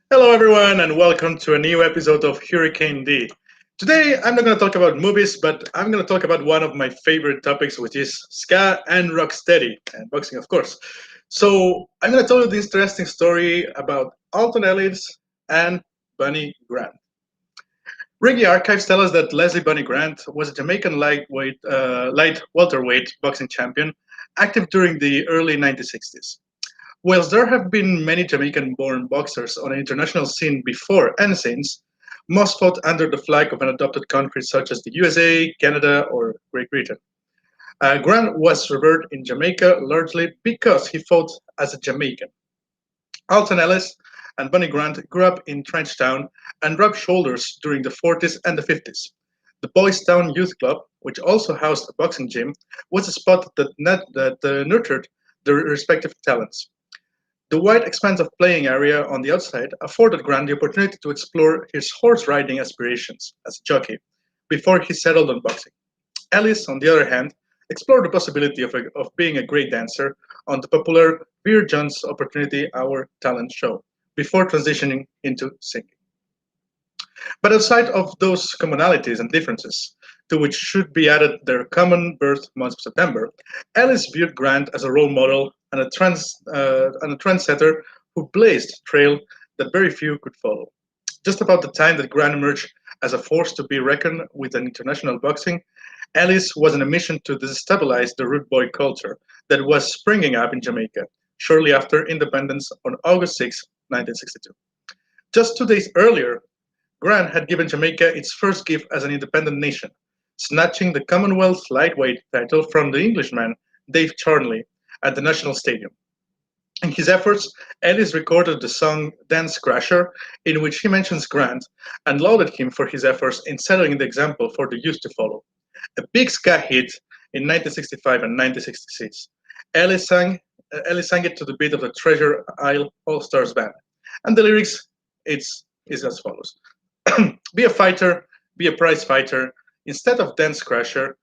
Hello, everyone, and welcome to a new episode of Hurricane D. Today, I'm not going to talk about movies, but I'm going to talk about one of my favorite topics, which is ska and rocksteady, and boxing, of course. So, I'm going to tell you this interesting story about Alton Ellis and Bunny Grant. Ringy archives tell us that Leslie Bunny Grant was a Jamaican light welterweight boxing champion, active during the early 1960s. Whilst there have been many Jamaican-born boxers on an international scene before and since, most fought under the flag of an adopted country such as the USA, Canada, or Great Britain. Grant was revered in Jamaica largely because he fought as a Jamaican. Alton Ellis and Bunny Grant grew up in Trenchtown and rubbed shoulders during the 40s and the 50s. The Boys Town Youth Club, which also housed a boxing gym, was a spot that nurtured their respective talents. The wide expanse of playing area on the outside afforded Grant the opportunity to explore his horse riding aspirations as a jockey before he settled on boxing. Ellis, on the other hand, explored the possibility of being a great dancer on the popular Beer John's Opportunity Hour talent show before transitioning into singing. But outside of those commonalities and differences, to which should be added their common birth month of September, Ellis viewed Grant as a role model and a trendsetter who blazed a trail that very few could follow. Just about the time that Grant emerged as a force to be reckoned with in international boxing, Ellis was on a mission to destabilize the rude boy culture that was springing up in Jamaica shortly after independence on August 6, 1962. Just 2 days earlier, Grant had given Jamaica its first gift as an independent nation, snatching the Commonwealth lightweight title from the Englishman Dave Charnley at the National Stadium. In his efforts, Ellis recorded the song Dance Crasher, in which he mentions Grant and lauded him for his efforts in setting the example for the youth to follow. A big ska hit in 1965 and 1966. Ellis sang, Ellis sang it to the beat of the Treasure Isle All Stars Band. And the lyrics is as follows. Be a fighter, be a prize fighter. Instead of dance crasher,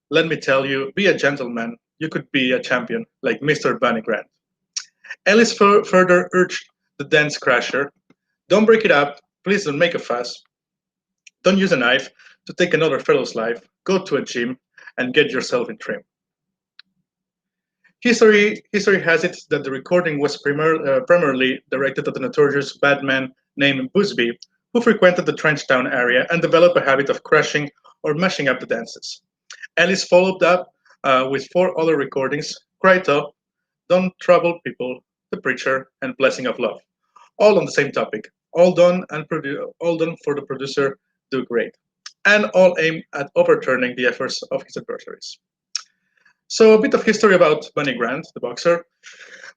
let me tell you, be a gentleman. You could be a champion like Mr. Bunny Grant. Ellis further urged the dance crasher, don't break it up, please don't make a fuss, don't use a knife to take another fellow's life, go to a gym and get yourself in trim. History has it that the recording was primarily directed at a notorious bad man named Busby, who frequented the Trenchtown area and developed a habit of crashing or mashing up the dances. Ellis followed up with four other recordings: Cry Tough, Don't Trouble People, The Preacher, and Blessing of Love, all on the same topic, all done for the producer Do Great, and all aimed at overturning the efforts of his adversaries. So a bit of history about Bunny Grant, the boxer.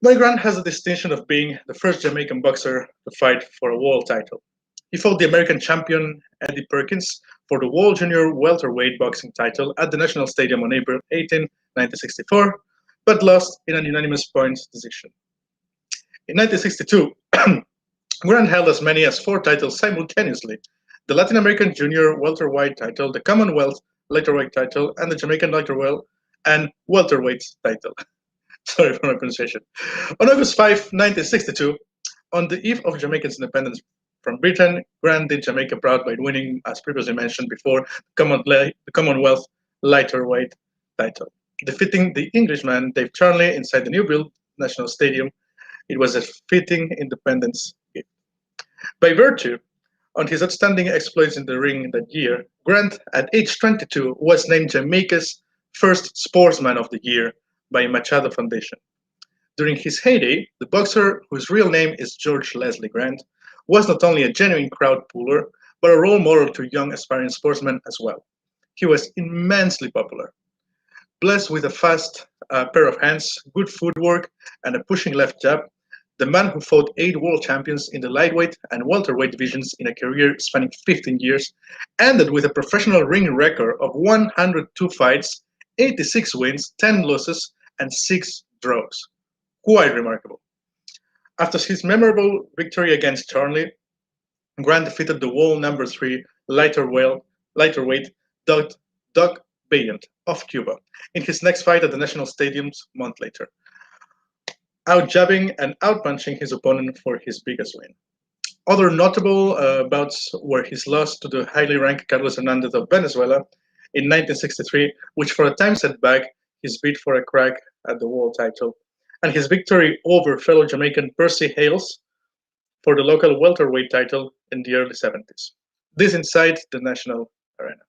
Bunny Grant has the distinction of being the first Jamaican boxer to fight for a world title. He fought the American champion Eddie Perkins for the World Junior Welterweight boxing title at the National Stadium on April 18, 1964, but lost in an unanimous points decision. In 1962, Grant held as many as four titles simultaneously: the Latin American Junior Welterweight title, the Commonwealth Lighterweight title, and the Jamaican Lighterweight and Welterweight title. Sorry for my pronunciation. On August 5, 1962, on the eve of Jamaica's independence from Britain, Grant did Jamaica proud by winning, as previously mentioned before, the Commonwealth Lighterweight title, defeating the Englishman Dave Charnley inside the new built National Stadium. It was a fitting independence gift. By virtue on his outstanding exploits in the ring that year, Grant, at age 22, was named Jamaica's first Sportsman of the Year by Machado Foundation. During his heyday, the boxer, whose real name is George Leslie Grant, was not only a genuine crowd puller, but a role model to young aspiring sportsmen as well. He was immensely popular. Blessed with a fast pair of hands, good footwork, and a pushing left jab, the man who fought 8 world champions in the lightweight and welterweight divisions in a career spanning 15 years, ended with a professional ring record of 102 fights, 86 wins, 10 losses, and 6 draws. Quite remarkable. After his memorable victory against Charnley, Grant defeated the world number 3 lighterweight Doug Bryant of Cuba in his next fight at the National Stadiums a month later, out-jabbing and out-punching his opponent for his biggest win. Other notable bouts were his loss to the highly ranked Carlos Hernandez of Venezuela in 1963, which for a time set back his bid for a crack at the world title, and his victory over fellow Jamaican Percy Hales for the local welterweight title in the early 70s. This inside the national arena.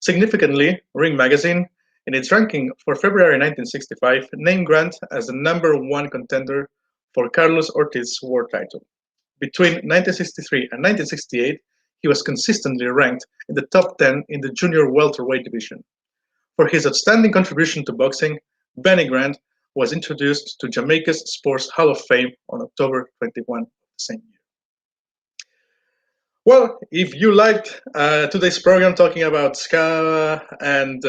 Significantly, Ring Magazine, in its ranking for February 1965, named Grant as the #1 contender for Carlos Ortiz's world title. Between 1963 and 1968, he was consistently ranked in the top 10 in the junior welterweight division. For his outstanding contribution to boxing, Benny Grant was introduced to Jamaica's Sports Hall of Fame on October 21 of the same year. Well, if you liked today's program talking about ska and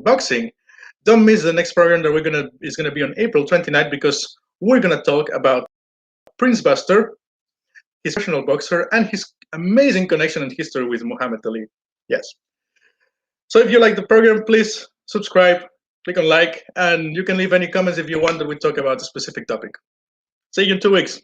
boxing, don't miss the next program that is gonna be on April 29th, because we're gonna talk about Prince Buster, his professional boxer, and his amazing connection and history with Muhammad Ali. Yes. So if you like the program, please subscribe, click on like, and you can leave any comments if you want that we talk about a specific topic. See you in 2 weeks.